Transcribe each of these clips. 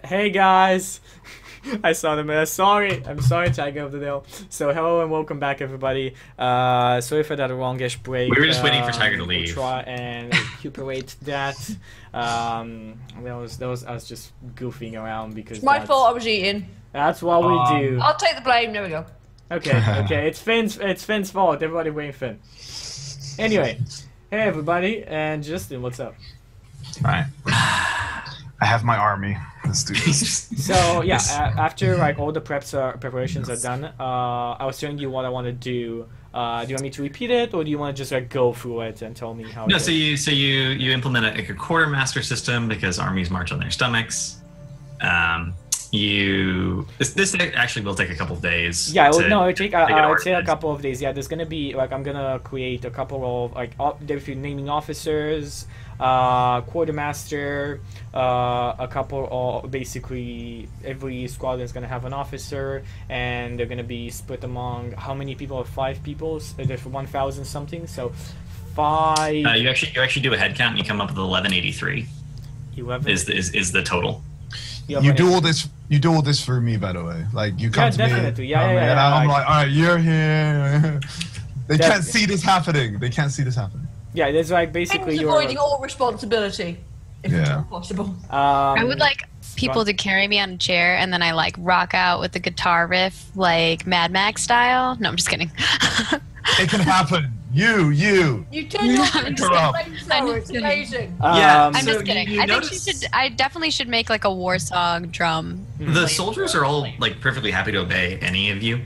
Hey guys! I saw them. I'm sorry, Tiger of the Dale. So hello and welcome back, everybody. Sorry for that longish break. We were just waiting for Tiger to leave. We'll try and recuperate that. That was us just goofing around because It's my fault. I was eating. That's what we do. I'll take the blame. There we go. Okay. It's Finn's fault. Everybody blame Finn. Anyway, hey everybody, and Justin, what's up? Alright. I have my army. Let's do this. So yeah, after like all the preparations are done, I was telling you what I want to do. Do you want me to repeat it, or do you want to just like go through it and tell me how? No, so you implement a quartermaster system because armies march on their stomachs. This actually will take a couple of days. Yeah, it'll take I'd say a couple of days. Yeah, there's gonna be like I'm gonna create a couple of like naming officers, quartermaster, a couple of basically every squadron is gonna have an officer, and they're gonna be split among how many people? 5 people. There's 1,000 something. So 5. You actually do a head count and you come up with 1183. 11 is the total. You do all this. You do all this for me, by the way. Like you come to definitely. me. Yeah, and I'm like, all right, you're here. They Definitely. can't see this happening. They can't see this happening. Yeah, there's like basically Finn's avoiding all responsibility, if at all possible. I would like people to carry me on a chair, and then I like rock out with the guitar riff, like Mad Max style. No, I'm just kidding. It can happen. You. You turn your Interrupt. It's amazing. Yeah, I'm so just kidding. I think I definitely should make like a war song drum. The soldiers are all like perfectly happy to obey any of you.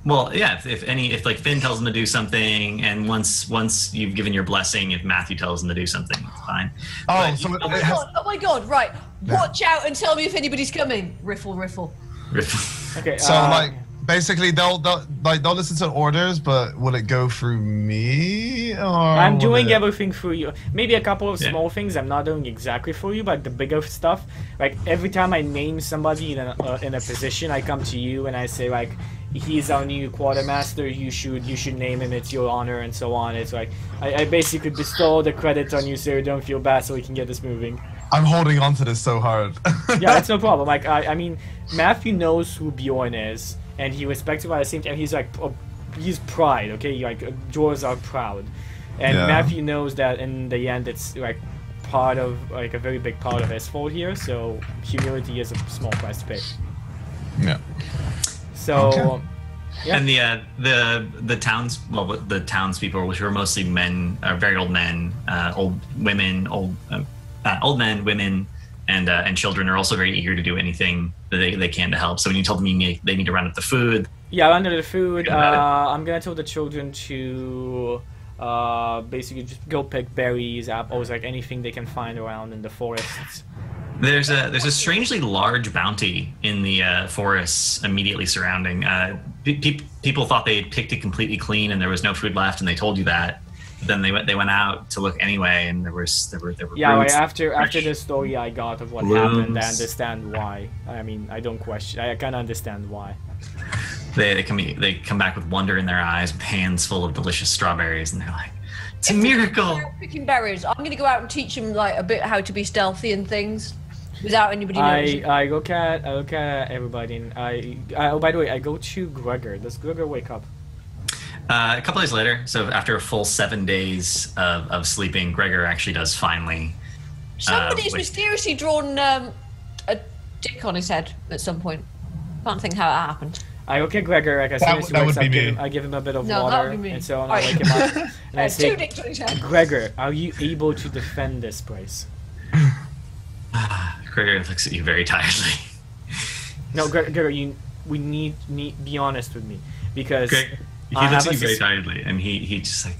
Well, yeah. If like Finn tells them to do something, and once you've given your blessing, if Matthew tells them to do something, it's fine. Oh, Oh my god! Right, watch out and tell me if anybody's coming. Riffle. Okay. So like basically they'll listen to orders, but will it go through me? Or I'm doing everything for you. Maybe a couple of small things I'm not doing exactly for you, but the bigger stuff, like every time I name somebody in a position, I come to you and I say like, he's our new quartermaster. You should name him. It's your honor and so on. It's like I basically bestow the credit on you, so you don't feel bad, so we can get this moving. I'm holding on to this so hard. Yeah, that's no problem. Like I mean, Matthew knows who Bjorn is, and he respects him at the same time. He's like, he's pride. Okay, like dwarves are proud, and Matthew knows that in the end, it's like part of like a very big part of his fault here. So humility is a small price to pay. Yeah. So. Okay. Yeah. And the townspeople, which were mostly men, very old men, old women, old men, women, and children, are also very eager to do anything that they can to help. So when you told them they need to round up the food, round up the food. I'm gonna tell the children to basically just go pick berries, apples, like anything they can find around in the forests. There's a strangely large bounty in the forests immediately surrounding. People thought they had picked it completely clean and there was no food left, and they told you that. But then they went out to look anyway, and there were yeah. roots, After the story I got of what happened, I understand why. I mean, I don't question. I kind of understand why. They come back with wonder in their eyes, with hands full of delicious strawberries, and they're like, "It's a miracle!" Picking berries. I'm gonna go out and teach them like a bit how to be stealthy and things, without anybody noticing. I look at everybody, and oh, by the way, I go to Gregor. Does Gregor wake up? A couple days later, so after a full 7 days of sleeping, Gregor actually does finally. Somebody's mysteriously drawn a dick on his head at some point. Can't think how it happened. I look at Gregor, like as soon as he wakes up, I give him a bit of water, and so on. I wake him up, and I say, Gregor, are you able to defend this place? Gregor looks at you very tiredly. No, Gregor, we need be honest with me, because he looks at you very tiredly, and he just like,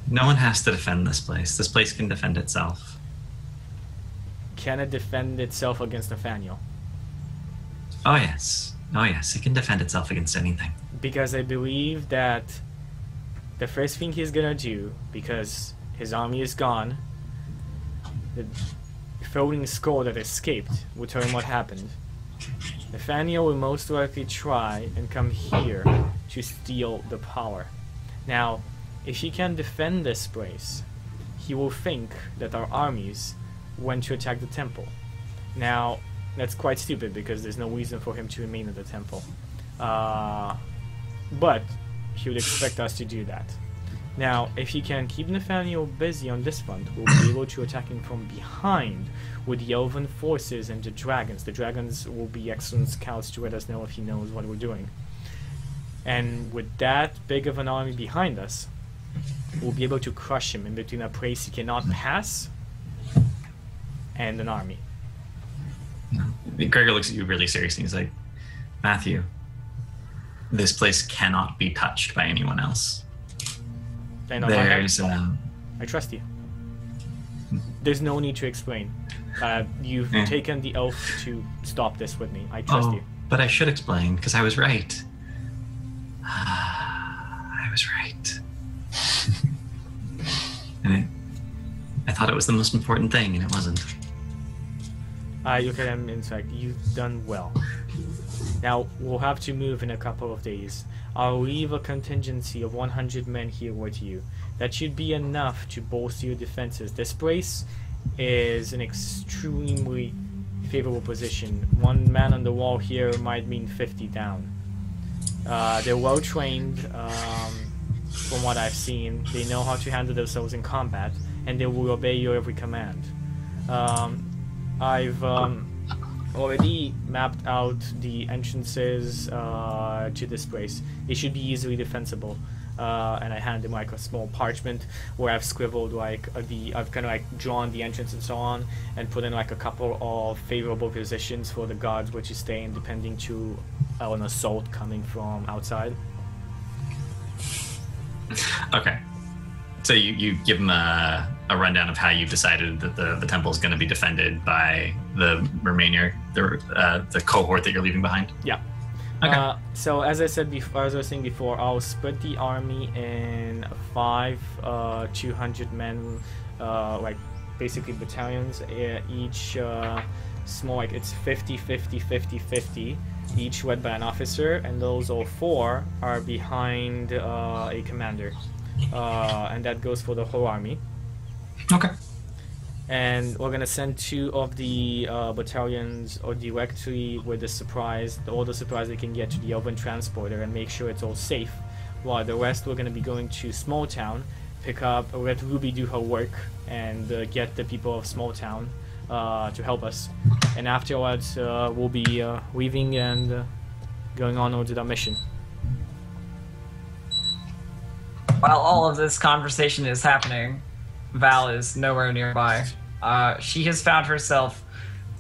no one has to defend this place. This place can defend itself. Can it defend itself against Nathaniel? Oh yes, it can defend itself against anything. Because I believe that the first thing he's gonna do, because his army is gone, the floating skull that escaped will tell him what happened. Nathaniel will most likely try and come here to steal the power. Now, if he can defend this place, he will think that our armies when to attack the temple. Now, that's quite stupid because there's no reason for him to remain at the temple. But he would expect us to do that. Now, if he can keep Nathaniel busy on this front, we'll be able to attack him from behind with the elven forces and the dragons. The dragons will be excellent scouts to let us know if he knows what we're doing. And with that big of an army behind us, we'll be able to crush him in between a place he cannot pass and an army. Gregor looks at you really seriously. He's like, Matthew, this place cannot be touched by anyone else. I trust you. There's no need to explain. You've taken the oath to stop this with me. I trust you. But I should explain, because I was right. I was right. And I thought it was the most important thing, and it wasn't. I look at him and it's like, you've done well. Now, we'll have to move in a couple of days. I'll leave a contingency of 100 men here with you. That should be enough to bolster your defenses. This place is an extremely favorable position. One man on the wall here might mean 50 down. They're well trained, from what I've seen. They know how to handle themselves in combat, and they will obey your every command. I've already mapped out the entrances to this place. It should be easily defensible. And I hand him like a small parchment where I've scribbled like I've kind of like drawn the entrance and so on, and put in like a couple of favorable positions for the guards where to stay in, depending to an assault coming from outside. Okay. So you give him a rundown of how you've decided that the temple is going to be defended by the remainder, the cohort that you're leaving behind? Yeah. Okay. So as I said before, as I was saying before, I'll split the army in 5 200 men, like basically battalions. Each small, like it's 50, 50, 50, 50, each led by an officer, and those all 4 are behind a commander, and that goes for the whole army. Okay. And we're gonna send 2 of the battalions or directly with the supplies, all the supplies they can get to the Elven transporter, and make sure it's all safe. While the rest, we're gonna be going to Small Town, let Ruby do her work, and get the people of Small Town to help us. And afterwards, we'll be leaving and going on with our mission. While all of this conversation is happening, Val is nowhere nearby. She has found herself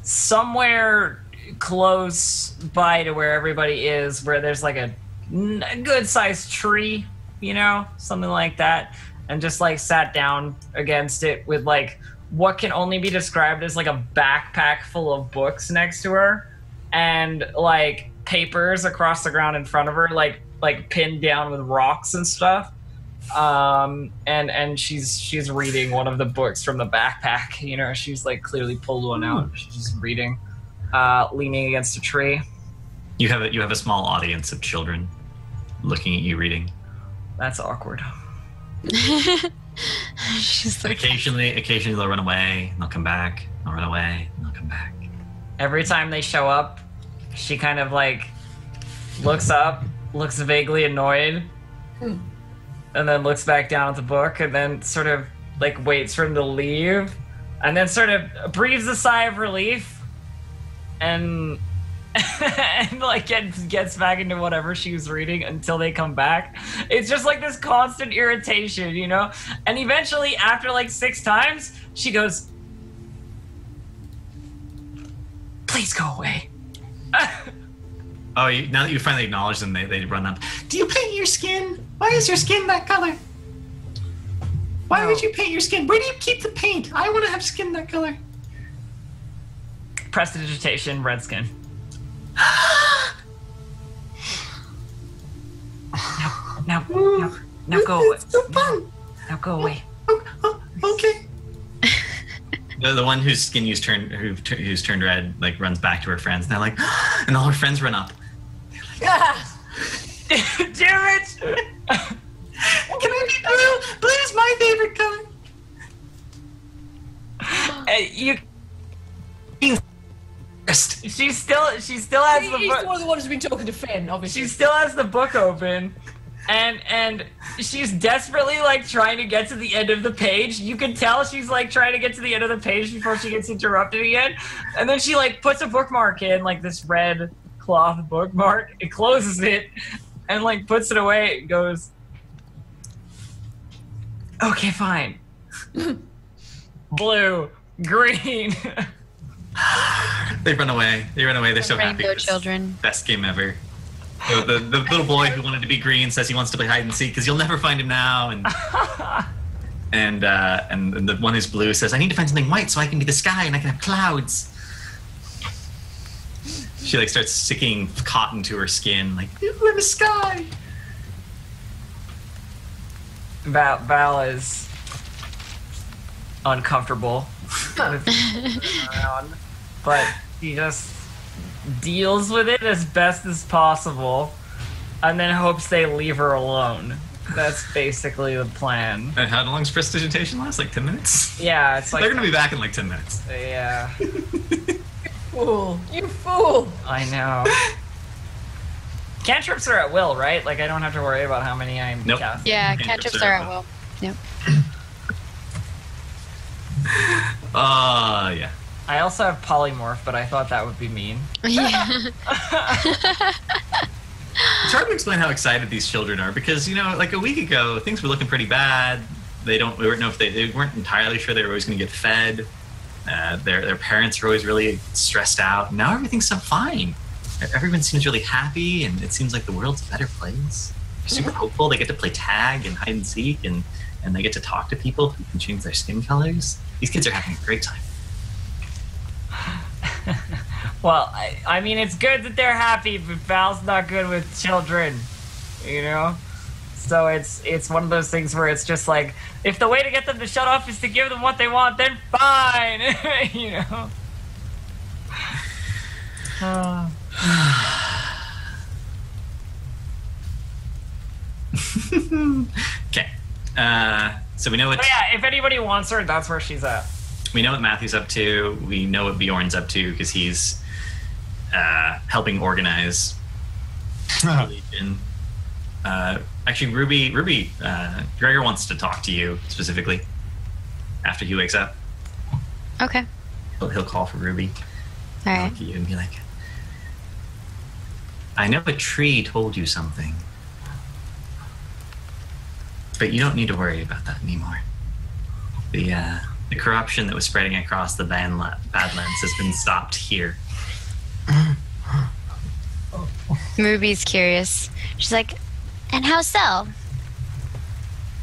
somewhere close by to where everybody is, where there's like a good-sized tree, you know, something like that, and just like sat down against it with like what can only be described as like a backpack full of books next to her, and like papers across the ground in front of her, like pinned down with rocks and stuff. And she's reading one of the books from the backpack. You know, she's like clearly pulled one out. She's just reading, leaning against a tree. You have a small audience of children looking at you reading. That's awkward. She's like, occasionally they'll run away, and they'll come back. They'll run away, and they'll come back. Every time they show up, she kind of like looks up, looks vaguely annoyed. And then looks back down at the book, and then sort of like waits for him to leave, and then sort of breathes a sigh of relief, and and like gets back into whatever she was reading until they come back. It's just like this constant irritation, you know? And eventually, after like 6 times, she goes, "Please go away." Oh, now that you finally acknowledge them, they run up. Do you paint your skin? Why is your skin that color? Why would you paint your skin? Where do you keep the paint? I want to have skin that color. Prestidigitation, red skin. Now go away. It's so fun. Now go away. Okay. The one whose skin who's turned red, like runs back to her friends, and they're like, and all her friends run up. Damn it! Can I be blue? Blue is my favorite color. She still has He's the book. one of the ones who's been talking to Finn, obviously. She still has the book open, and she's desperately like trying to get to the end of the page. You can tell she's like trying to get to the end of the page before she gets interrupted again. And then she like puts a bookmark in, like this red cloth bookmark. It closes it and like puts it away. It goes, okay, fine. Blue, green. They run away. They're so happy. Rainbow children. Best game ever. The little boy who wanted to be green says he wants to play hide and seek because you'll never find him now. And the one who's blue says, I need to find something white so I can be the sky and I can have clouds. She like starts sticking cotton to her skin, like, we're in the sky. Val is uncomfortable with around, but she just deals with it as best as possible and then hopes they leave her alone. That's basically the plan. And how long's prestidigitation last? Like 10 minutes? Yeah, it's like they're gonna be back in like 10 minutes. Yeah. Fool. You fool. I know. Cantrips are at will, right? Like I don't have to worry about how many I'm Nope. casting. Yeah, cantrips are at will. Yep. Yeah. I also have polymorph, but I thought that would be mean. Yeah. It's hard to explain how excited these children are because, you know, like a week ago, things were looking pretty bad. We weren't know if they weren't entirely sure they were always going to get fed. Their parents were always really stressed out. Now everything's so fine. Everyone seems really happy, and it seems like the world's a better place. They're super hopeful. They get to play tag and hide and seek, and they get to talk to people who can change their skin colors. These kids are having a great time. Well, I mean, it's good that they're happy, but Val's not good with children, you know? So it's one of those things where it's just like, if the way to get them to shut off is to give them what they want, then fine, you know? Okay. So we know what. But yeah, if anybody wants her, that's where she's at. We know what Matthew's up to. We know what Bjorn's up to because he's helping organize the Legion. Actually, Ruby, Gregor wants to talk to you specifically after he wakes up. Okay. He'll call for Ruby. All right. Look at you and be like, I know a tree told you something, but you don't need to worry about that anymore. The corruption that was spreading across the Badlands has been stopped here. Ruby's curious. She's like, and how so?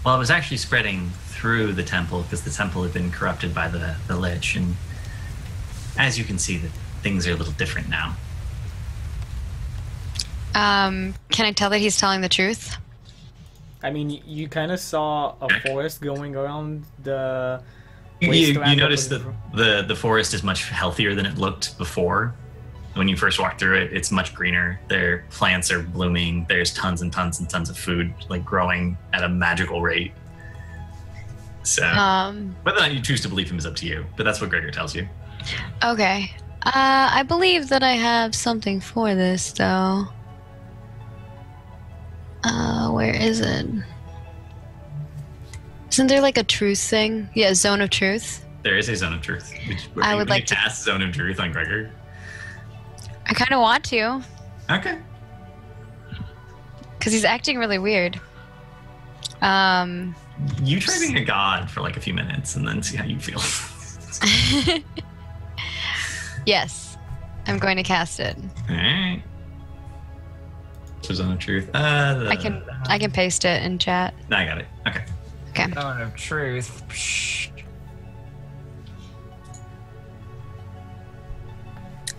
Well, it was actually spreading through the temple because the temple had been corrupted by the Lich, and as you can see, that things are a little different now. Can I tell that he's telling the truth? I mean, you kind of saw a forest going around the. You noticed that the forest is much healthier than it looked before. When you first walked through it, it's much greener. Their plants are blooming. There's tons and tons and tons of food, like growing at a magical rate. So whether or not you choose to believe him is up to you, but that's what Gregor tells you. Okay. I believe that I have something for this, though. Where is it? Isn't there like a truth thing? Yeah, zone of truth. There is a zone of truth. I would like to cast zone of truth on Gregor. I kind of want to. Okay. Because he's acting really weird. You try being a god for like a few minutes and then see how you feel. Yes, I'm going to cast it. All right. So zone of truth. I can paste it in chat. I got it. Okay. Okay. Zone of truth.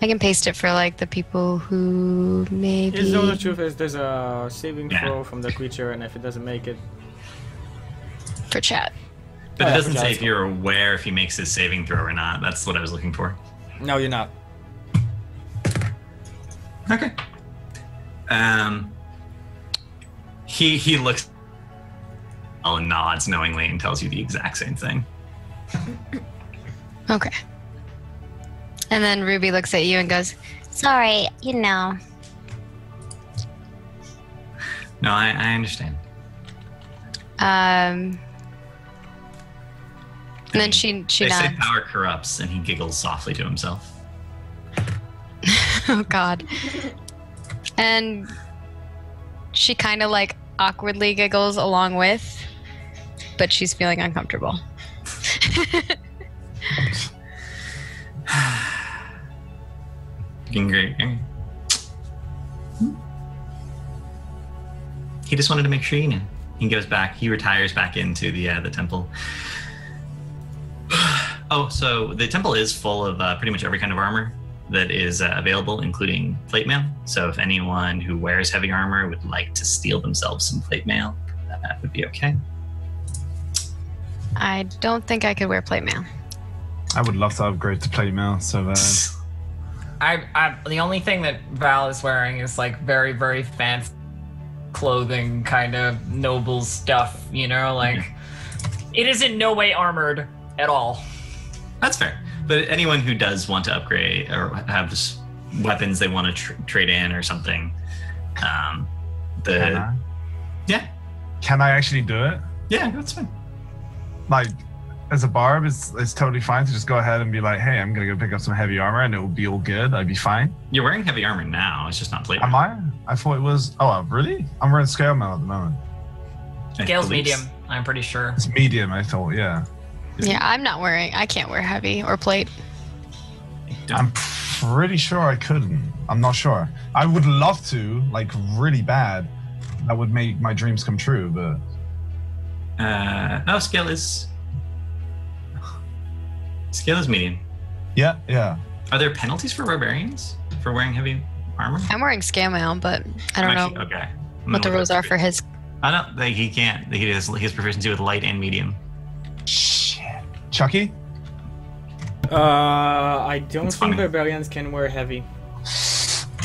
I can paste it for like the people who maybe. His zone of truth is there's a saving throw from the creature, and if it doesn't make it. For chat. But it doesn't say if you're aware if he makes his saving throw or not. That's what I was looking for. No, you're not. Okay. He looks and nods knowingly and tells you the exact same thing. Okay. And then Ruby looks at you and goes, "Sorry, you know." No, I understand. And then she They say nods. power corrupts, and he giggles softly to himself. Oh God. And she kind of like awkwardly giggles along with, but she's feeling uncomfortable. Looking great. He just wanted to make sure you knew. He goes back. He retires back into the temple. Oh, so the temple is full of pretty much every kind of armor that is available, including plate mail. So if anyone who wears heavy armor would like to steal themselves some plate mail, that would be okay. I don't think I could wear plate mail. I would love to upgrade to plate mail so bad. The only thing that Val is wearing is like very, very fancy clothing, kind of noble stuff, you know, like it is in no way armored at all. That's fair. But anyone who does want to upgrade or have weapons they want to trade in or something, Can I? yeah, Can I actually do it? yeah, that's fine. Like, as a barb, it's totally fine to just go ahead and be like, hey, I'm going to go pick up some heavy armor and it will be all good. I'd be fine. You're wearing heavy armor now. It's just not plate. Am I? I thought it was... Oh, really? I'm wearing scale mail at the moment. Scale's medium, I'm pretty sure. It's medium, I thought, yeah. Yeah, I can't wear heavy or plate. I'm pretty sure I couldn't. I'm not sure. I would love to, like, really bad. That would make my dreams come true, but... No, scale is medium. Yeah. Are there penalties for barbarians for wearing heavy armor? I'm wearing scale mail, but I don't know Okay. what the rules are for his. I don't think he can't. He has proficiency with light and medium. Shit. Chucky? I don't It's think funny. barbarians can wear heavy.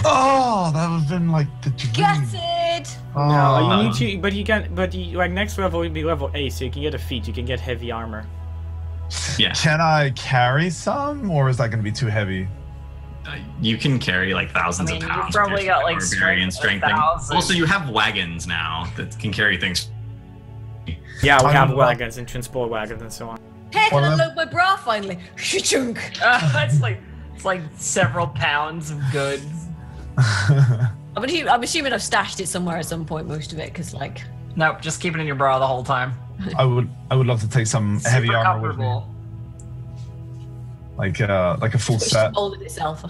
Oh, that would have been like the dream. Get it! Oh. No, you need to, but you can, like next level would be level 8, so you can get a feat, you can get heavy armor. Yeah. Can I carry some, or is that going to be too heavy? You can carry like thousands I mean, of you've pounds. probably got, like, barbarian strength strength. 1,000. Also, you have wagons now that can carry things. Yeah, we I have don't know. wagons and transport wagons and so on. Hey, can I Well, load my bra finally? Chunk. It's like several pounds of goods. I'm assuming I've stashed it somewhere at some point, most of it, because like... Nope, just keep it in your bra the whole time. I would love to take some heavy Super armor with me, comfortable. like a full It's set. molded itself.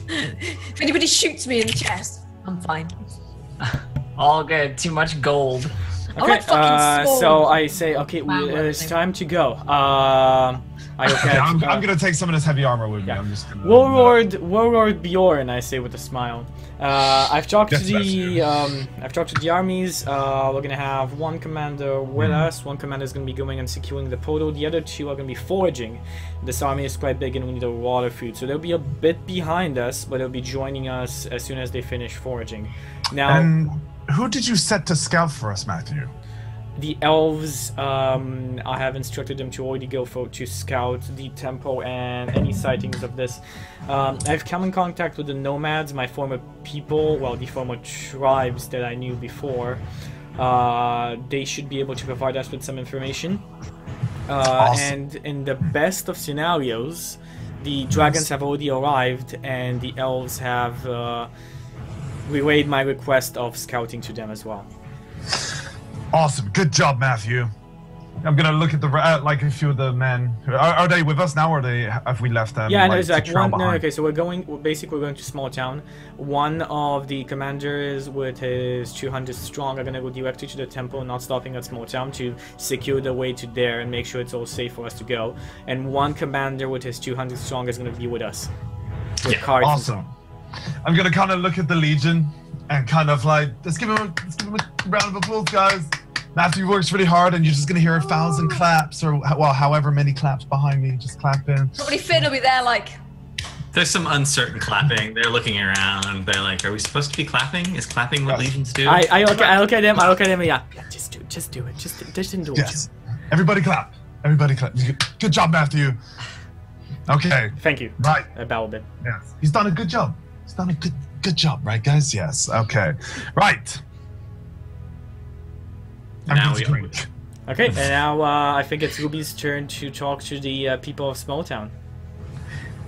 If anybody shoots me in the chest, I'm fine. All good. Too much gold. I Okay, want fucking sword. so I say, okay, Wow, it's everything. time to go. Okay, I'm gonna take some of this heavy armor with me. yeah. I'm just gonna. Warlord Bjorn, I say with a smile. I've talked Yes, to the armies. We're gonna have one commander with us. One commander is gonna be going and securing the portal. The other two are gonna be foraging. This army is quite big and we need a lot of food, so they'll be a bit behind us, but they'll be joining us as soon as they finish foraging. Now, And who did you set to scout for us, Matthew? the elves, I have instructed them to already go to scout the temple and any sightings of this. I've come in contact with the nomads, my former people, well, the former tribes that I knew before. They should be able to provide us with some information. Awesome. And in the best of scenarios, the dragons have already arrived and the elves have relayed my request of scouting to them as well. Awesome, good job, Matthew. I'm gonna look at the like a few of the men. Are they with us now, or have we left them? Yeah, no, like, it's like to trail one. No, behind? okay, so we're going to small town. One of the commanders with his 200 strong are gonna go directly to the temple, not stopping at small town to secure the way to there and make sure it's all safe for us to go. And one commander with his 200 strong is gonna be with us. With cards and so Awesome. I'm gonna kind of look at the Legion and kind of like, let's give him a round of applause, guys. Matthew works really hard, and you're just gonna hear 1,000 claps, or well, however many claps behind me, just clapping. Probably Finn will be there like... There's some uncertain clapping. They're looking around. They're like, "Are we supposed to be clapping? Is clapping what legions do?" I look at them. Yeah, just do it. Just indulge. Yes. Everybody clap. Everybody clap. Good job, Matthew. Okay. Thank you. Right. I bow a bit. Yes. He's done a good job. He's done a good job, right, guys? Yes. Okay. Right. Now I'm going to drink. Okay, and now I think it's Ruby's turn to talk to the people of Small Town.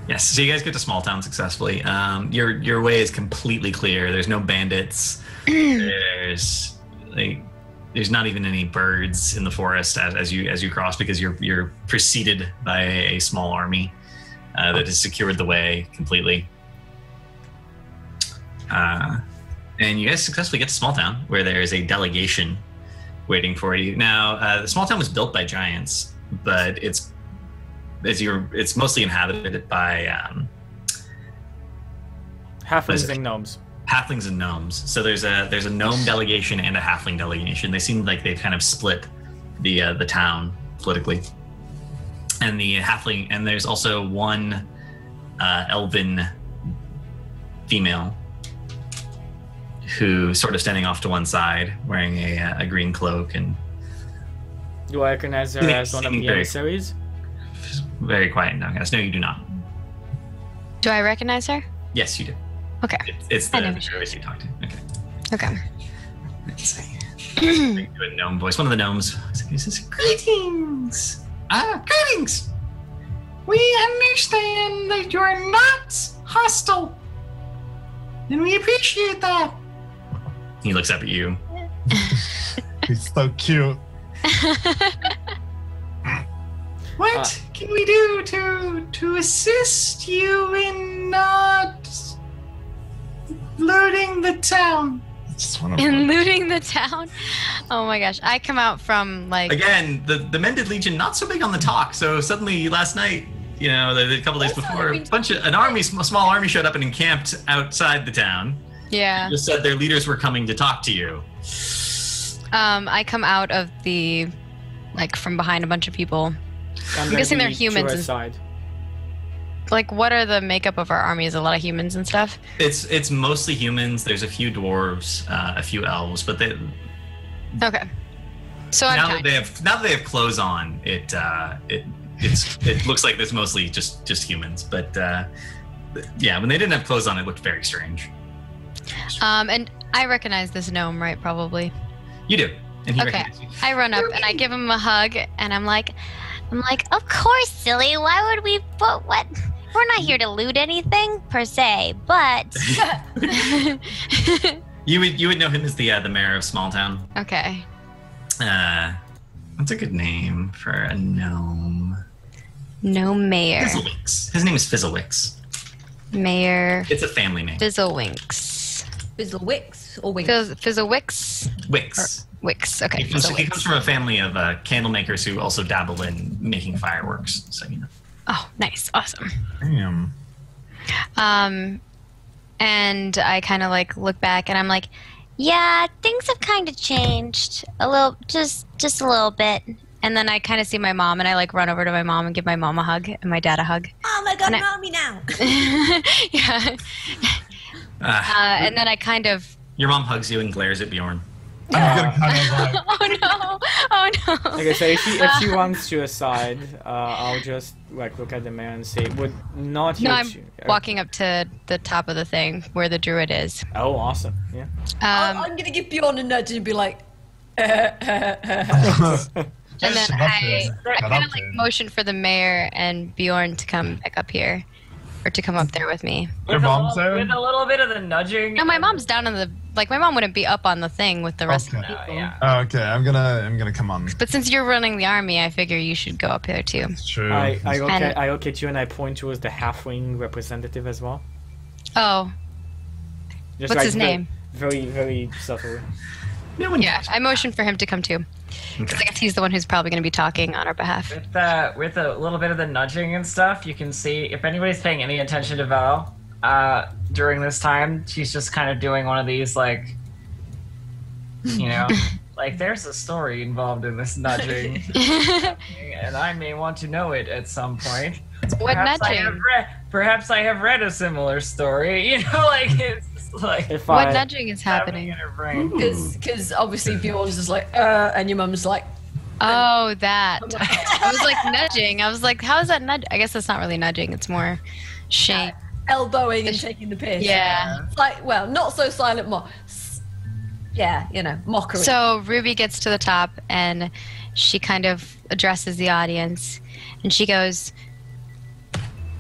Yes, so you guys get to Small Town successfully. Your way is completely clear. There's no bandits. There's not even any birds in the forest as you cross, because you're preceded by a small army that has secured the way completely. And you guys successfully get to Small Town, where there is a delegation waiting for you. Now, the Small Town was built by giants, but it's mostly inhabited by Halflings and gnomes. Halflings and gnomes. So there's a gnome delegation and a halfling delegation. They seem like they've kind of split the town politically. And the halfling, and there's also one elven female who sort of standing off to one side, wearing a green cloak. And do I recognize her as one of the emissaries? Very quiet now, guys. No, you do not. Do I recognize her? Yes, you do. Okay. It's the service you talked to. Okay. Let's see. Do a gnome voice. One of the gnomes says, "Greetings. Greetings. We understand that you're not hostile, and we appreciate that." He looks up at you. He's so cute. What can we do to assist you in not looting the town? In looting the town? Oh my gosh. I come out from like... Again, the Mended Legion, not so big on the talk, so suddenly last night, a couple days before, a small army showed up and encamped outside the town. Yeah. Just said their leaders were coming to talk to you. I come out of from behind a bunch of people. I'm guessing they're humans. Like, what are the makeup of our army? Is a lot of humans and stuff? It's mostly humans. There's a few dwarves, a few elves, but they. Okay. So now that they have clothes on, it looks like there's mostly just humans. But yeah, when they didn't have clothes on, it looked very strange. And I recognize this gnome, right? Probably. You do. And he okay. I run up and I give him a hug, and I'm like, of course, silly. Why would we? But what? We're not here to loot anything per se, but you would know him as the mayor of Small Town. Okay. What's a good name for a gnome? No mayor. Fizzlewinks. His name is Fizzlewinks. Mayor. It's a family name. Fizzlewinks. Fizzlewicks or Winks? Fizzlewicks. Wicks. Wicks. Okay. He comes from a family of candle makers who also dabble in making fireworks. So you know. Oh, nice. Awesome. Damn. And I kind of look back and I'm like, yeah, things have kind of changed a little, just a little bit. And then I kind of see my mom and I run over to my mom and give my mom a hug and my dad a hug. Oh my God, mommy now. Yeah. And then I kind of. Your mom hugs you and glares at Bjorn. Oh no! Okay, so if she runs to a side, I'll just look at the mayor and say, "Would not you?" No, I'm walking up to the top of the thing where the druid is. Oh, awesome! Yeah. I'm gonna give Bjorn a nudge and be like. And then I kind of motion for the mayor and Bjorn to come back up here, or to come up there with me. Your mom's there? With a little bit of the nudging. No, my mom's down in the. My mom wouldn't be up on the thing with the rest of the people. Yeah. Oh, okay, I'm gonna come on. But since you're running the army, I figure you should go up there too. It's true. I look at you and I point towards the halfling representative as well. Oh. Just what's his name? Very, very subtle. Yeah, I motion for him to come too. Because I guess he's the one who's probably going to be talking on our behalf. With a little bit of the nudging and stuff, you can see if anybody's paying any attention to Val during this time, she's just kind of doing one of these there's a story involved in this nudging, and I may want to know it at some point. What nudging? Perhaps I have read a similar story. It's what nudging is happening? Because obviously Bjorn's just and your mum's like, Oh, that. I was like nudging. I was like, how is that nudge? I guess that's not really nudging. It's more shake. Elbowing and shaking the piss. Yeah. It's like, well, not so silent yeah, mockery. So Ruby gets to the top and she kind of addresses the audience and she goes,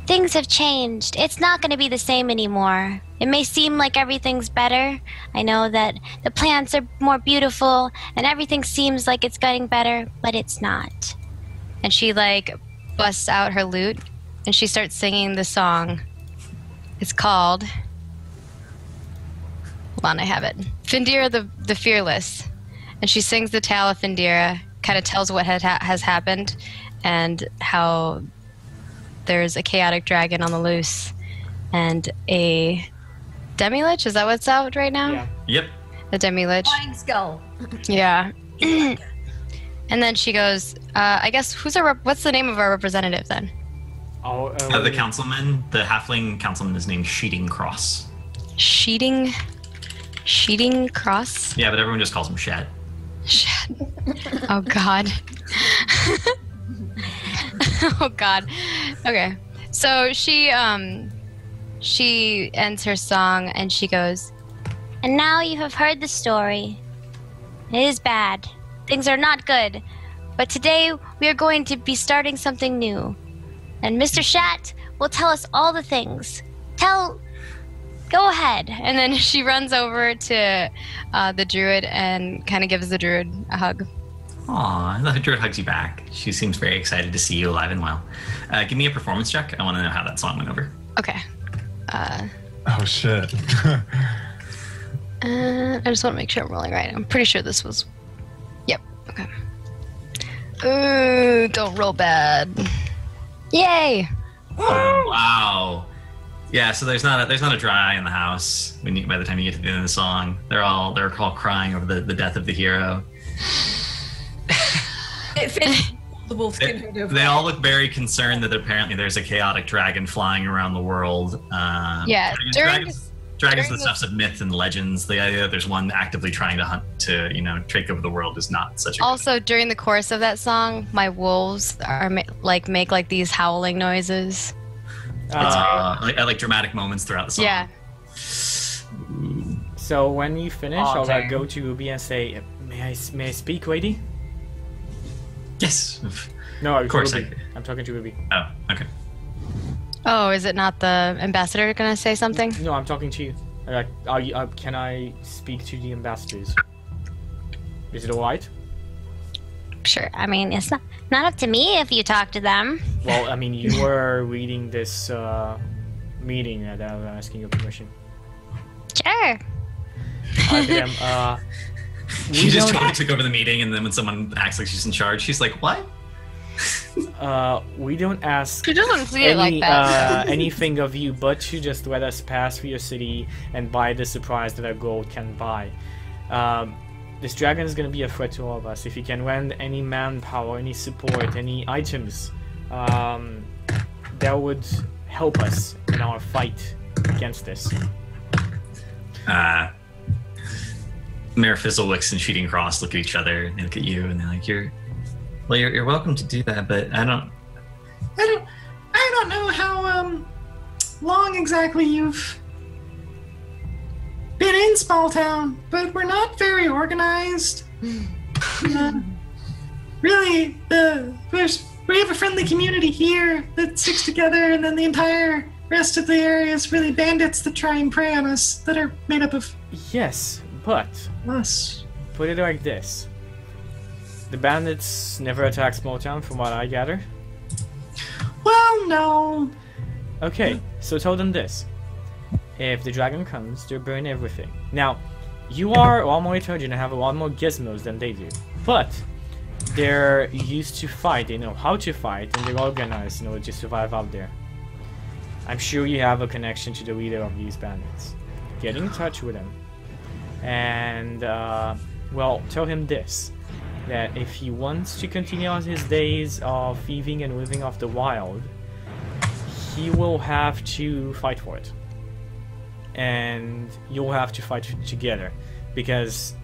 "Things have changed. It's not going to be the same anymore. It may seem like everything's better. I know that the plants are more beautiful and everything seems like it's getting better, but it's not." And she like busts out her lute and she starts singing the song. It's called, hold on, I have it. Findira the Fearless. And she sings the tale of Findira, kind of tells what has happened and how there's a chaotic dragon on the loose and a demi-lich. Is that what's out right now? Yeah. Yep. A demi-lich. Flying skull. Yeah. And then she goes, I guess, what's the name of our representative then? The councilman, the halfling councilman is named Sheeting Cross. Sheeting Cross? Yeah, but everyone just calls him Shed. Shed. Oh, God. Oh, God. Okay. So she ends her song and she goes, "And now you have heard the story. It is bad. Things are not good. But today we are going to be starting something new. And Mr. Shat will tell us all the things. Go ahead." And then she runs over to the druid and kind of gives the druid a hug. Aw, the druid hugs you back. She seems very excited to see you alive and well. Give me a performance check. I want to know how that song went over. Okay. Oh, shit. I just want to make sure I'm rolling right. I'm pretty sure this was... Yep. Okay. Ooh, don't roll bad. Yay! Oh, wow. Yeah, so there's not a dry eye in the house by the time you get to the end of the song. They're all crying over the death of the hero. It fits the wolfskin hood over. They all look very concerned that apparently there's a chaotic dragon flying around the world. Yeah, dragons are the stuff of myths and legends. The idea that there's one actively trying to hunt to, take over the world is not such a... Also, during the course of that song, my wolves are make these howling noises. like dramatic moments throughout the song. Yeah. So when you finish, Aw, I'll dang. go to Ruby and say, may I speak, lady? Yes. No, Of course. Ruby. I'm talking to Ruby. Oh, okay. Oh, is it not the ambassador gonna say something? No, I'm talking to you. Can I speak to the ambassadors? Is it alright? Sure. I mean, it's not up to me if you talk to them. Well, I mean, you were reading this meeting that I was asking your permission. Sure. She just totally took over the meeting, and then when someone acts like she's in charge, she's like, "What?" We don't ask She doesn't see it like that. anything of you but to just let us pass through your city and buy the supplies that our gold can buy. This dragon is going to be a threat to all of us. If you can lend any manpower, any support, any items, that would help us in our fight against this. Mayor Fizzlewicks and Sheeting Cross look at each other, and they look at you, and they're like, "You're welcome to do that, but I don't know how long exactly you've been in Small Town, but we're not very organized. Really, we have a friendly community here that sticks together, and then the entire rest of the area is really bandits that try and prey on us that are made up of Yes, but us." put it like this. The bandits never attack Small Town, from what I gather. Well, no. Okay, so tell them this. If the dragon comes, they'll burn everything. Now, you are a lot more intelligent and have a lot more gizmos than they do. But they're used to fight, they know how to fight, and they're organized in order to survive out there. I'm sure you have a connection to the leader of these bandits. Get in touch with him. And, well, tell him this. That if he wants to continue on his days of thieving and living off the wild, he will have to fight for it. And you'll have to fight together. Because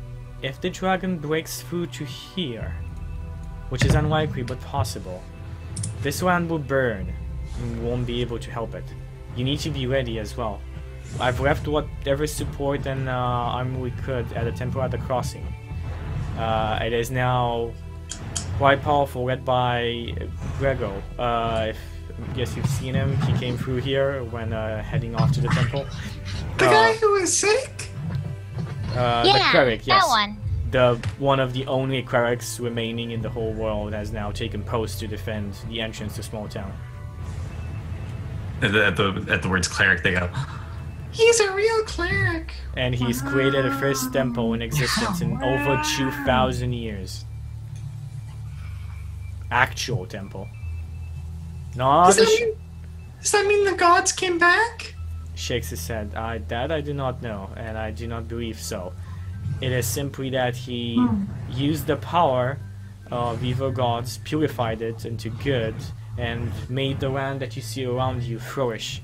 if the dragon breaks through to here, which is unlikely but possible. This land will burn, and we won't be able to help it. You need to be ready as well. I've left whatever support and armor we could at the temple at the crossing. It is now quite powerful, led by Grego. I guess you've seen him. He came through here when heading off to the temple. The guy who was sick? The cleric, yes. That one. One of the only clerics remaining in the whole world has now taken post to defend the entrance to Small Town. At the words cleric, they go, he's a real cleric. And he's created the first temple in existence in over 2,000 years. Actual temple. Not does that mean the gods came back? Shakes his head. That I do not know, and I do not believe so. It is simply that he used the power of evil gods, purified it into good, and made the land that you see around you flourish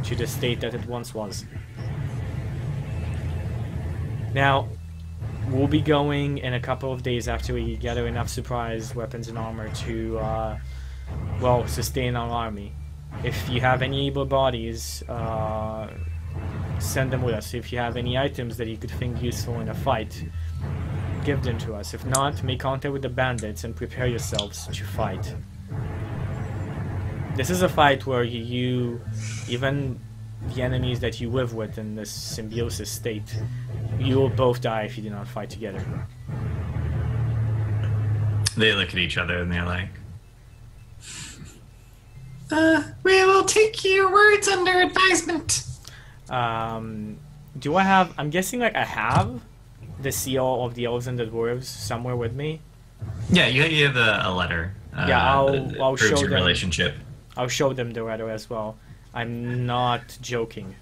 to the state that it once was. Now, we'll be going in a couple of days after we gather enough supplies, weapons, and armor to, well, sustain our army. If you have any able bodies, send them with us. If you have any items that you could think useful in a fight, give them to us. If not, make contact with the bandits and prepare yourselves to fight. This is a fight where you even the enemies that you live with in this symbiosis state, you will both die if you do not fight together. They look at each other and they're like, we will take your words under advisement. Do I have, I'm guessing like I have the seal of the elves and the dwarves somewhere with me? Yeah, you have a letter. Yeah, I'll show your them. Relationship. I'll show them the letter as well. I'm not joking.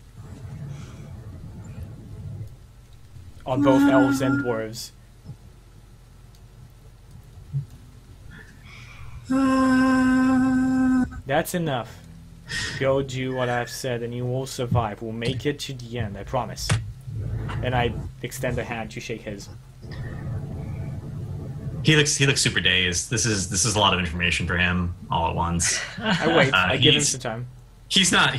On both elves and dwarves. That's enough. Go do what I've said and you will survive. We'll make it to the end, I promise. And I extend a hand to shake his. He looks super dazed. This is a lot of information for him all at once. I wait. I give him some time. He got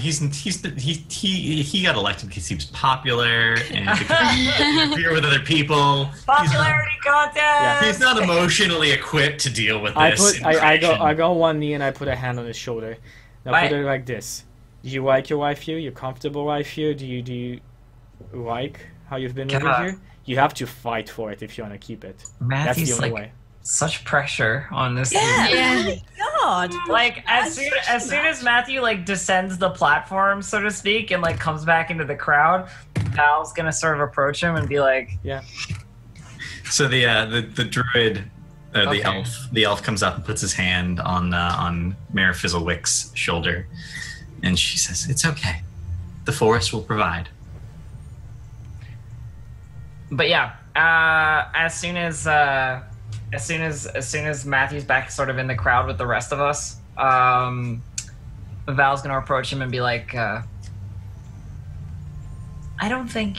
elected because he was popular and because he interfere with other people. Popularity contest. Yeah. He's not emotionally equipped to deal with this. I go on one knee and I put a hand on his shoulder. Now put it like this. Do you like your life here? You're comfortable life here? Do you like how you've been living here? You have to fight for it if you want to keep it. Matthew's That's the only way. Such pressure on this. Yeah. God. Like as soon as Matthew like descends the platform, so to speak, and like comes back into the crowd, Val's gonna sort of approach him and be like, yeah. So the druid, the elf comes up and puts his hand on Mayor Fizzlewick's shoulder, and she says, "It's okay. The forest will provide." But yeah, as soon as Matthew's back sort of in the crowd with the rest of us, Val's gonna approach him and be like, I don't think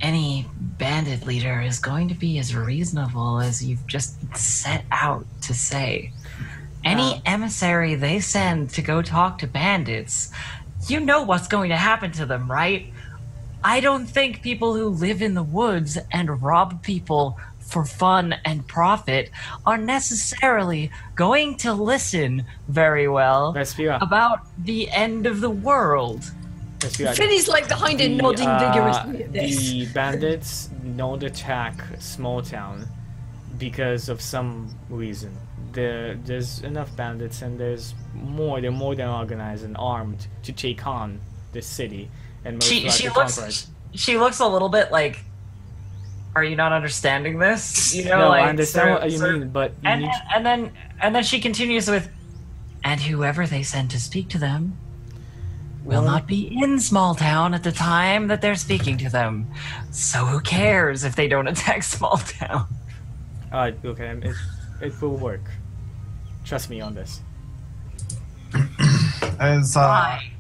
any bandit leader is going to be as reasonable as you've just set out to say. Any emissary they send to go talk to bandits, you know what's going to happen to them, right? I don't think people who live in the woods and rob people for fun and profit are necessarily going to listen very well about the end of the world. Finney's like behind it, nodding vigorously at this. The bandits don't attack Small Town because of some reason. There's enough bandits and they're more than organized and armed to take on this city. And she looks a little bit like, are you not understanding this? You know, no, like, I understand what you mean, but and then she continues with, and whoever they send to speak to them will not be in Small Town at the time that they're speaking to them. So who cares if they don't attack Small Town? Okay, it will work. Trust me on this. Why?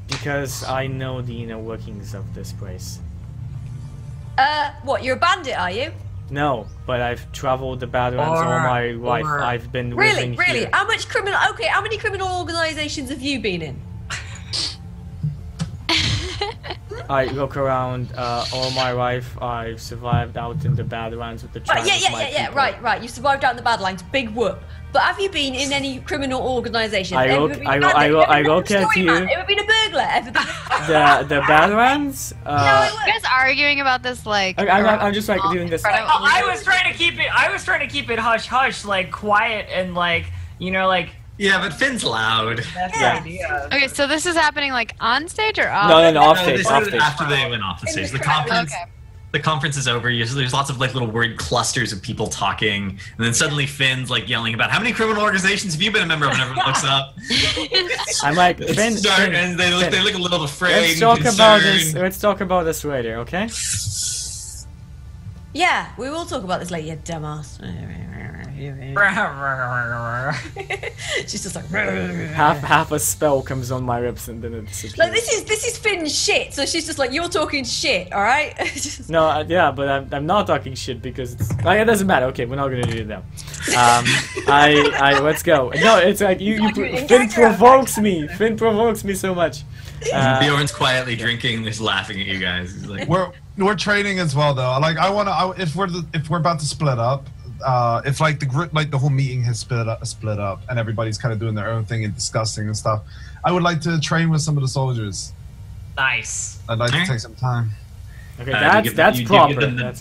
Because I know the inner workings of this place. What, you're a bandit, are you? No, but I've traveled the Badlands all my life. I've been living Really? here. How much criminal? Okay, how many criminal organisations have you been in? I look around all my life. I've survived out in the Badlands with the tribes. Yeah. Right. You survived out in the Badlands. Big whoop. But have you been in any criminal organisation? I look at you. Ever been a burglar? Ever been the Badlands. You guys arguing about this like? I'm just like doing this. I was trying to keep it hush hush, like quiet and like like. Yeah, but Finn's loud. That's the idea. Okay, so this is happening like on stage or off? No, off stage. This is after they went off the stage. The conference is over. There's lots of like little word clusters of people talking, and then suddenly Finn's like yelling about how many criminal organizations have you been a member of? And everyone looks up. I'm like Finn, and they look a little afraid. Let's talk about this later, okay? Yeah, we will talk about this later, you dumbass. She's just like half a spell comes on my lips and then it disappears. like this is Finn's shit. So she's just like, you're talking shit, all right? No, yeah, but I'm not talking shit because it doesn't matter. Okay, we're not gonna do it now. Let's go. No, it's like Finn provokes me. Finn provokes me so much. Bjorn's quietly drinking, just laughing at you guys. He's like, we're trading as well though. Like if we're about to split up. If like the group, like the whole meeting has split up, and everybody's kind of doing their own thing and discussing and stuff, I would like to train with some of the soldiers. Nice. I'd like to take some time. Okay, that's proper.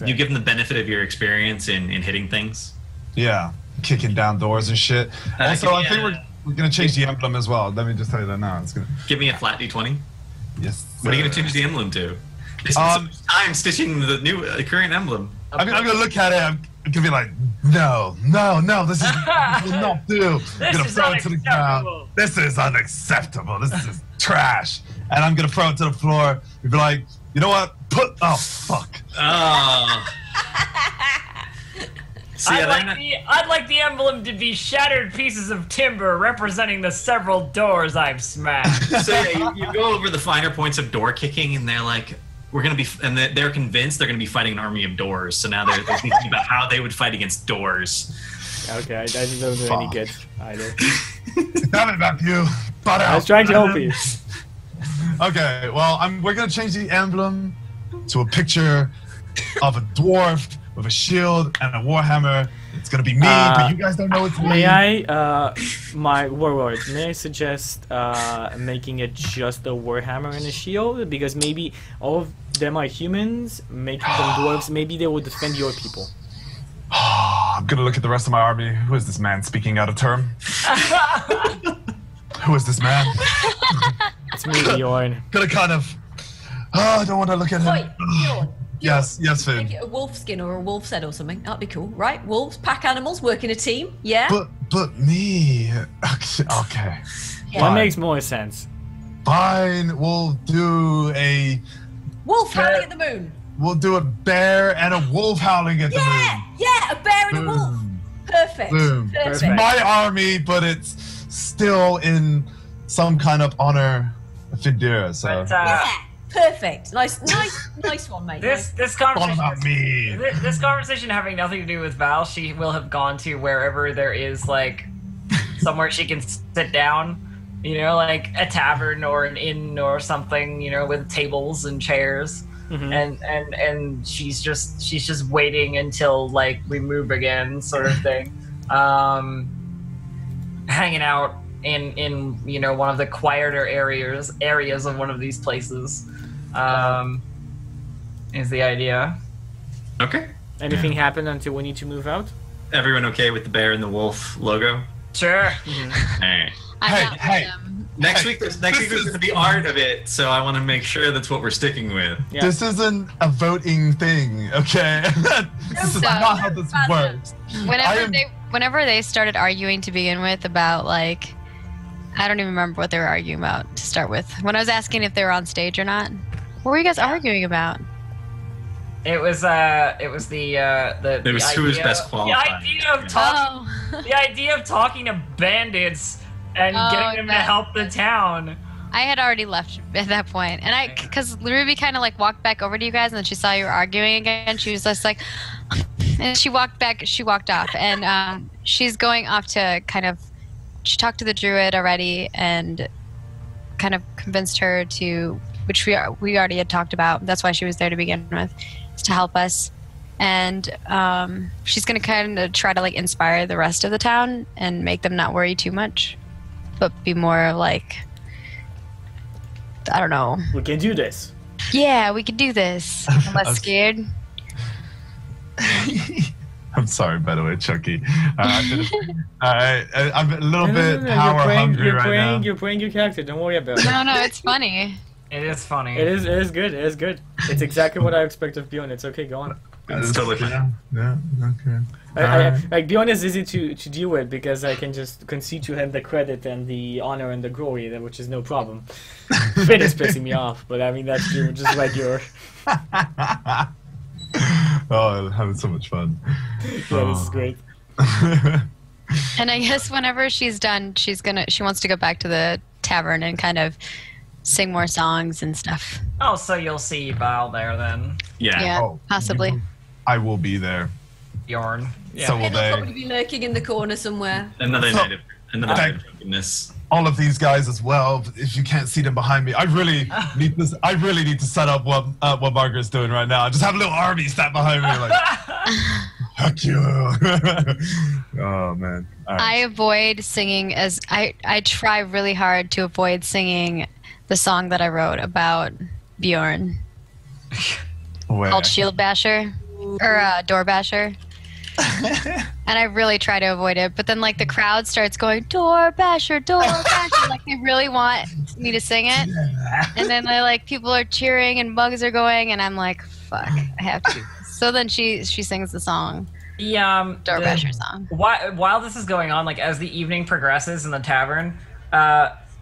You give them the benefit of your experience in hitting things. Yeah, kicking down doors and shit. Also, I think we're gonna change the emblem as well. Let me just tell you that now. It's gonna give me a flat d20. Yes. What are you gonna change the emblem to? I spent so much time stitching the new current emblem. I'm gonna look at it. I'm gonna be like, no, this will not do. I'm gonna throw it to the ground. This is unacceptable. This is just and I'm gonna throw it to the floor and be like, you know what? Oh, fuck. Oh. See, I'd like the emblem to be shattered pieces of timber representing the several doors I've smashed. So yeah, you go over the finer points of door kicking, and they're like, we're gonna be, and they're convinced they're gonna be fighting an army of doors. So now they're thinking about how they would fight against doors. Okay, I didn't know they were any good either. Damn it, Matthew. I was trying to help you. Okay, well, we're gonna change the emblem to a picture of a dwarf with a shield and a warhammer. It's gonna be me, but you guys don't know it's me. May I, my warlord, may I suggest making it just a warhammer and a shield? Because maybe all of them are humans, making them dwarves, maybe they will defend your people. I'm gonna look at the rest of my army. Who is this man speaking out of term? Who is this man? It's me, Bjorn. Gonna kind of... I don't want to look at him. Wait, Bjorn. Yes, Finn. Make it a wolf skin or a wolf's head or something. That'd be cool, right? Wolves, pack animals, work in a team. Yeah. But me. Okay. Yeah. What makes more sense? Fine. We'll do a wolf howling at the moon. We'll do a bear and a wolf howling at the moon. Yeah, a bear and a wolf. Perfect. Boom. Perfect. It's my army, but it's still in some kind of honor of Findira. So. Yeah. Perfect. Nice one, mate. This conversation. This conversation having nothing to do with Val. She will have gone to wherever there is like somewhere she can sit down. You know, like a tavern or an inn or something. You know, with tables and chairs. Mm-hmm. And she's just waiting until like we move again, sort of thing. Hanging out in you know one of the quieter areas of one of these places. Is the idea. Okay. Anything happen until we need to move out? Everyone okay with the bear and the wolf logo? Sure. Mm-hmm. Hey. Next week there's going to be art of it, so I want to make sure that's what we're sticking with. Yeah. This isn't a voting thing, okay? This is not how this works. Whenever they started arguing to begin with about like, I don't even remember what they were arguing about to start with. When I was asking if they were on stage or not, what were you guys arguing about? It was who was best qualified. The idea of talking to bandits and getting them to help the town. I had already left at that point, and because Ruby kind of like walked back over to you guys, and then she saw you were arguing again. She was just like, And she walked back. She walked off, and she's going off to kind of. She talked to the druid already, and kind of convinced her to, which we already had talked about. That's why she was there to begin with, is to help us. And she's gonna kind of try to like inspire the rest of the town and make them not worry too much, but be more like, I don't know. We can do this. Yeah, we can do this. I'm less scared. I'm sorry, by the way, Chucky. I'm a little bit power hungry right now. You're playing your character. Don't worry about it. No, it's funny. It is funny. It is good. It is good. It's exactly what I expect of Bjorn. It's okay. Go on. It's totally fine. Yeah, okay. Like Bjorn is easy to deal with because I can just concede to him the credit and the honor and the glory, which is no problem. Finn is pissing me off, but I mean that's just regular. Oh, I'm having so much fun. Yeah, this is great. And I guess whenever she's done, she wants to go back to the tavern and kind of sing more songs and stuff. Oh, so you'll see Val there then. Yeah. Oh, possibly. I will be there. Bjorn. Yeah. So will He'll they. probably be lurking in the corner somewhere. Another So- night of drunkenness. All of these guys as well. If you can't see them behind me, I really need this. I really need to set up what Margaret's doing right now. Just have a little army sat behind me, like, heck you. Oh man. All right. I avoid singing as I try really hard to avoid singing the song that I wrote about Bjorn Where? called Shield Basher or Door Basher. And I really try to avoid it, but then like the crowd starts going Door Basher, like they really want me to sing it, and then like people are cheering and bugs are going, and I'm like, fuck, I have to. So then she sings the song, Door Basher song. While this is going on, like as the evening progresses in the tavern,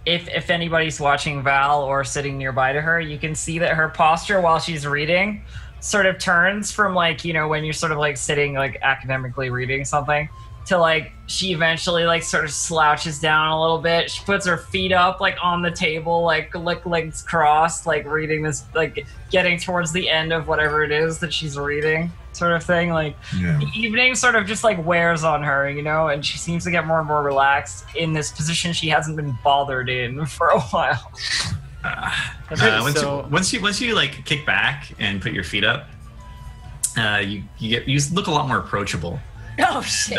if anybody's watching Val or sitting nearby to her, you can see that her posture while she's reading sort of turns from like, you know, when you're sort of like sitting like academically reading something to like she eventually like sort of slouches down a little bit. She puts her feet up like on the table, like legs crossed, like reading this, like getting towards the end of whatever it is that she's reading, sort of thing. Like the evening sort of just like wears on her, you know, and she seems to get more and more relaxed in this position she hasn't been bothered in for a while. Once you like kick back and put your feet up, you look a lot more approachable. Oh shit!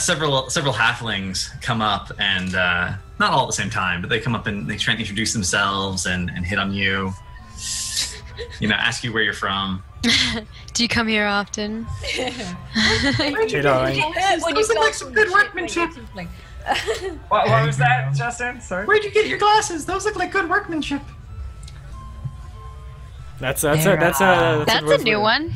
Several halflings come up and not all at the same time, but they come up and they try to introduce themselves and hit on you. You know, ask you where you're from. Do you come here often? When you like some good workmanship. What was that, Justin? Sorry. Where'd you get your glasses? Those look like good workmanship. That's a new one.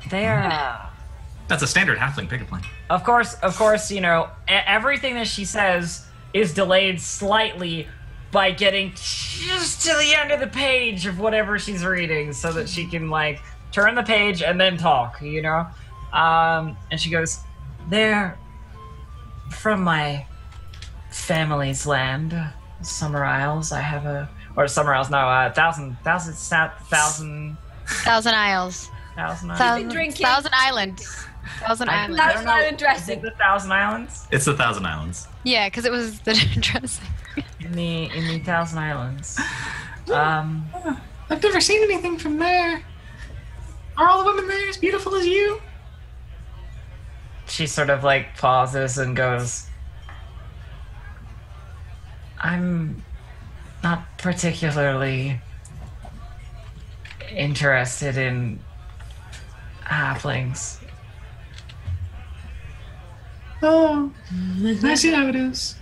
That's a standard halfling pickup line. Of course, you know, everything that she says is delayed slightly by getting just to the end of the page of whatever she's reading so that she can, like, turn the page and then talk, you know? And she goes, they're from my family's land, Summer Isles. I have Summer Isles, no, Thousand Isles. Thousand Islands. Thousand Islands. Thousand Islands. Thousand Island dressing. The Thousand Islands? It's the Thousand Islands. Yeah, because it was the dressing. In the Thousand Islands. I've never seen anything from there. Are all the women there as beautiful as you? She sort of like pauses and goes, I'm not particularly interested in halflings. Oh, I see how it is.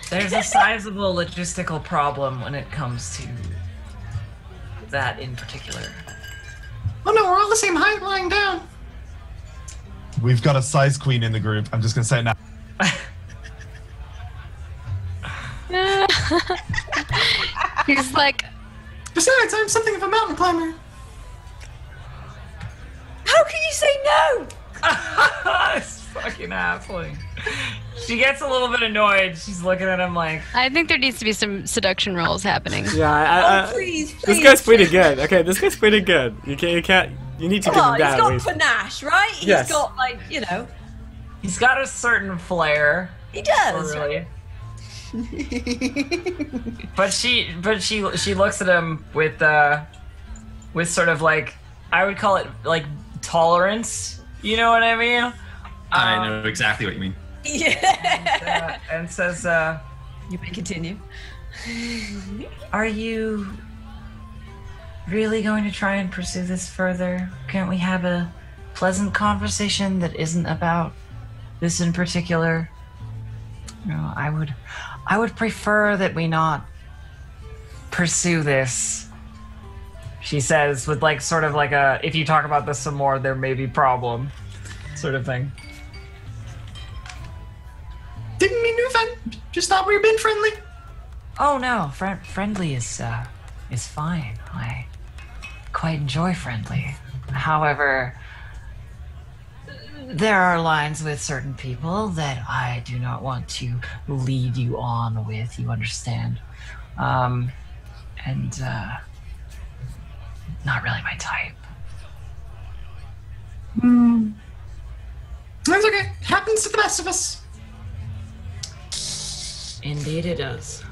There's a sizable logistical problem when it comes to that in particular. Oh no, we're all the same height lying down. We've got a size queen in the group. I'm just gonna say it now. He's like, Besides, I'm something of a mountain climber. How can you say no? This fucking halfling. She gets a little bit annoyed. She's looking at him like, I think there needs to be some seduction rolls happening. Yeah, Please. this guy's pretty good. Okay, this guy's pretty good. You can't. You need to Come give on, him that. he's got at least. panache, right? Yes. He's got, like, you know. He's got a certain flair. He does. Really. but she looks at him with sort of like, I would call it like tolerance. You know what I mean? I know exactly what you mean. Yeah. And says, You may continue. "Are you really going to try and pursue this further? Can't we have a pleasant conversation that isn't about this in particular? No, I would prefer that we not pursue this," she says, with like sort of like a, if you talk about this some more, there may be problem sort of thing. Didn't mean to offend. Just thought we were being friendly. Oh no, friendly is fine. I quite enjoy friendly. However, there are lines with certain people that I do not want to lead you on with, you understand? And not really my type. That's okay. Happens to the best of us. Indeed it does.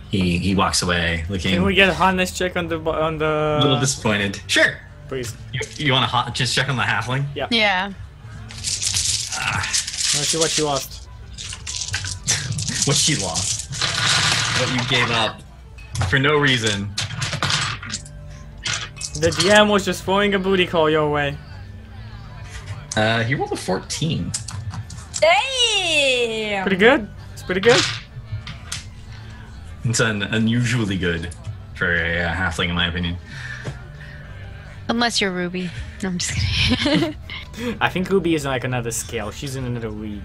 He walks away, looking Can we get a hotness check on the a little disappointed. Sure. Please. You want to just check on the halfling? Yeah. Let's see what you lost. What she lost. What you gave up for no reason. The DM was just throwing a booty call your way. He rolled a 14. Damn! Pretty good. It's pretty good. It's unusually good for a halfling, in my opinion. Unless you're Ruby. No, I'm just kidding. I think Ruby is like another scale. She's in another league.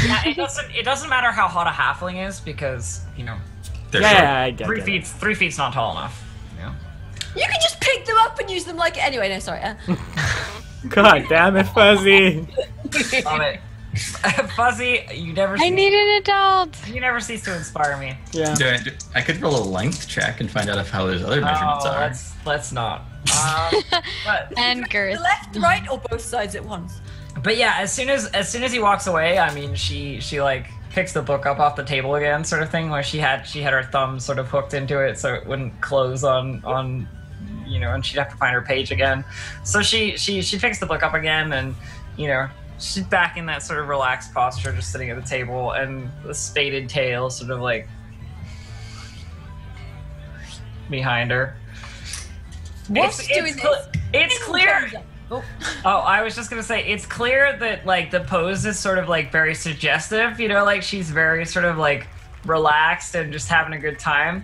Yeah, it doesn't matter how hot a halfling is, because, you know, They're Yeah, short. I get it. 3 feet's not tall enough. You know? You can just pick them up and use them like. Anyway, no, sorry. God damn it, Fuzzy. Love it. Fuzzy, you never I need an adult. you never cease to inspire me. Yeah. I could roll a length check and find out how those other measurements Oh, are. let's not. But And The girth. left, right, or both sides at once. yeah, as soon as he walks away, I mean, she like picks the book up off the table again, sort of thing, where she had her thumb sort of hooked into it so it wouldn't close on you know, and she'd have to find her page again. So she picks the book up again, and you know, she's back in that sort of relaxed posture, just sitting at the table, and the spaded tail sort of like behind her. What's doing this? It's clear. Oh. Oh, I was just gonna say, it's clear that like the pose is sort of like very suggestive, you know, like she's very sort of like relaxed and just having a good time.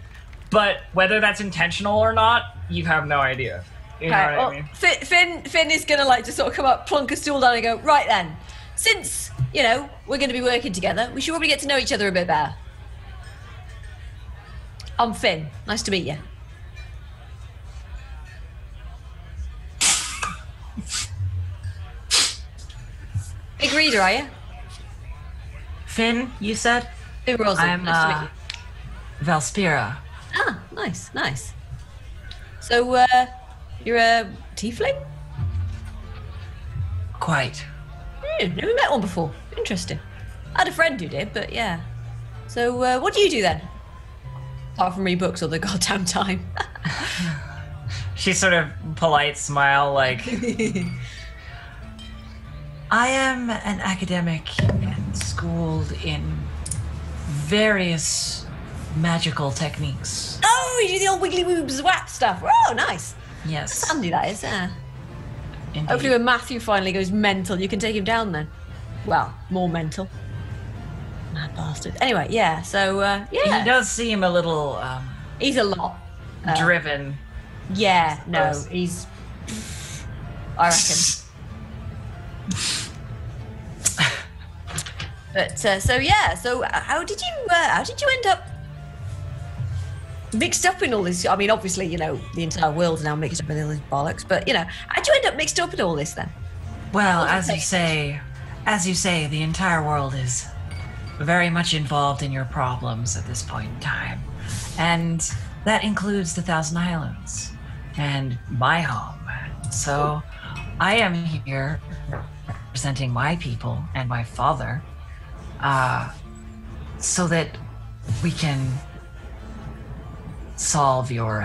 But whether that's intentional or not, you have no idea. You know what I mean? Finn is gonna like just sort of come up, plunk a stool down, and go, right then. Since you know we're gonna be working together, we should probably get to know each other a bit better. I'm Finn. Nice to meet you. Big reader, are you? Finn, you said? Finn Rosen. I'm Nice to meet you. Valspira. Ah, nice. So, you're a tiefling? Quite. Never met one before. Interesting. I had a friend who did, but yeah. So, what do you do then? Apart from read books all the goddamn time. She sort of polite smile, like, I am an academic and schooled in various magical techniques. Oh, you do the old wiggly woobs whap stuff. Oh, nice. Yes. That's handy, that is. Indeed. Hopefully when Matthew finally goes mental, you can take him down then. Well, more mental. Mad bastard. Anyway, yeah, so, yeah. He does seem a little He's a lot. driven. Yeah, no, suppose. he's... I reckon. But, so yeah, so how did you end up mixed up in all this? I mean, obviously, you know, the entire world's now mixed up in all this bollocks, but, you know, how'd you end up mixed up in all this then? Well, as you say, the entire world is very much involved in your problems at this point in time. And that includes the Thousand Islands. and my home. So I am here representing my people and my father, so that we can solve your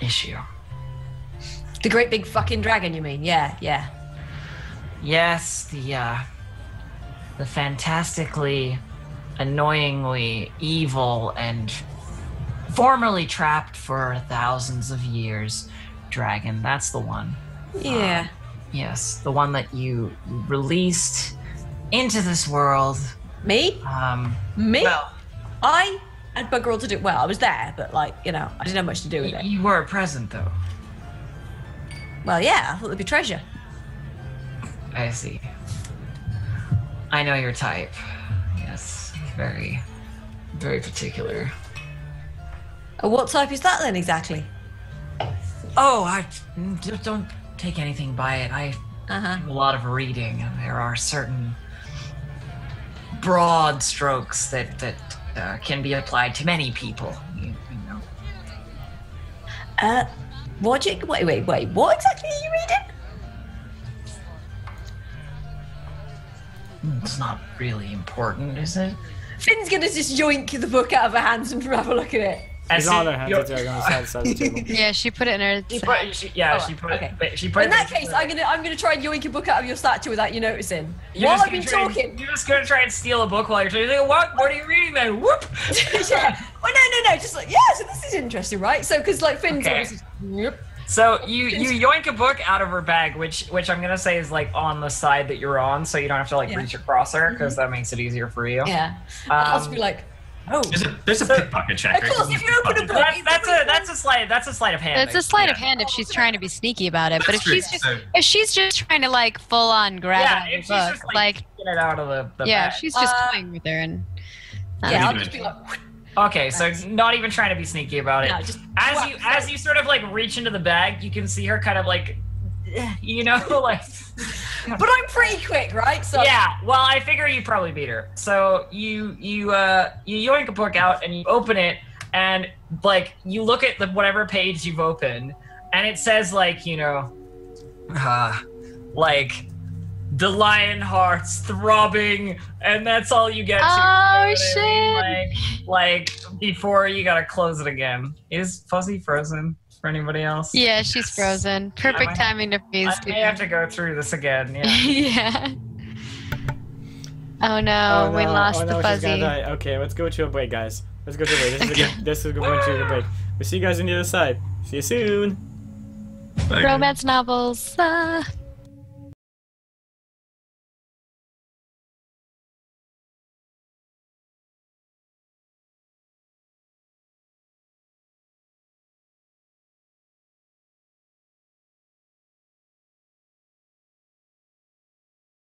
issue. The great big fucking dragon, you mean? Yeah. Yes, the fantastically, annoyingly evil and formerly trapped for thousands of years dragon. That's the one. Yeah. Yes, the one that you released into this world. Me? Me? Well, I had bugger all to do. Well, I was there, but I didn't have much to do with it. you were present though. Well, yeah, I thought there'd be treasure. I see. I know your type. Yes, very, very particular. What type is that then exactly? Oh, I just don't take anything by it. I Uh-huh. do a lot of reading, and there are certain broad strokes that can be applied to many people. You know. Wait. What exactly are you reading? It's not really important, is it? Finn's gonna just yoink the book out of her hands and have a look at it. It's on her hands. It's on the side of the table. Yeah, she put it in her. She put okay. it. She put In that case, I'm gonna try and yoink a book out of your statue without you noticing. You're While just I've been gonna talking. You're just gonna try and steal a book while you're trying. What are you reading then? Whoop! Yeah. Oh no. Just like so this is interesting, right? So because Finn's Okay. obviously. Yep. So you yoink a book out of her bag, which I'm gonna say is on the side that you're on, so you don't have to reach across her, because that makes it easier for you. Yeah. I'll just be like, oh. There's a pickpocket check. Of course, if you open a book, That's a sleight of hand. It's a sleight of hand if she's trying to be sneaky about it, but if she's just trying to full on grab it if out of she's the book, just get it out of the yeah, bag. she's just toying with her and. Yeah, I'll just be like. Okay, so not even trying to be sneaky about it. No, just as you sort of reach into the bag, you can see her kind of But I'm pretty quick, right? So yeah. Well, I figure you probably beat her. So you yoink a book out and you open it, and you look at whatever page you've opened, and it says the lion heart's throbbing, and that's all you get to. Oh, You know what I mean? Before you gotta close it again. Is Fuzzy frozen for anybody else? Yeah, she's frozen. Perfect timing to freeze. I may have to go through this again. Yeah. Yeah. Oh no, we lost the She's Fuzzy. gonna die. Okay, let's go to a break, guys. Let's go to a break. This is going to a break. We'll see you guys on the other side. See you soon. Romance novels.